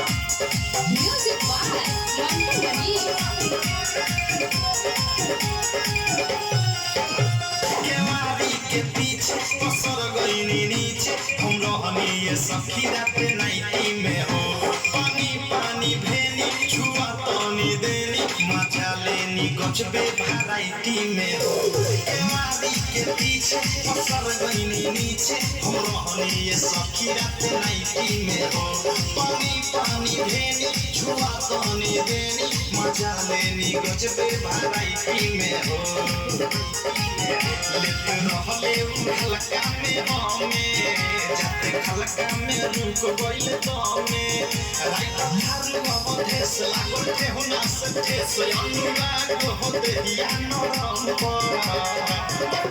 Music by London केवारी के पीछे पसर गईनी नीचे हम रहनी ये सखी रात नाइटी में हो पानी पानी भेनी छुआ तनी देनी मजा लेनी गजबे वैरायटी में हो केवारी के पीछे पसर गईनी नीचे हम रहनी ये सखी रात नाइटी में हो पानी पानी भेनी छुआ तनी देनी मजा लेनी गजबे वैरायटी में हो हल्का में हमें जाते खलका में रुक गइल दमे राइट हारू अवधेश लागल थे होना से ठेस अनुराग होते या नरम पर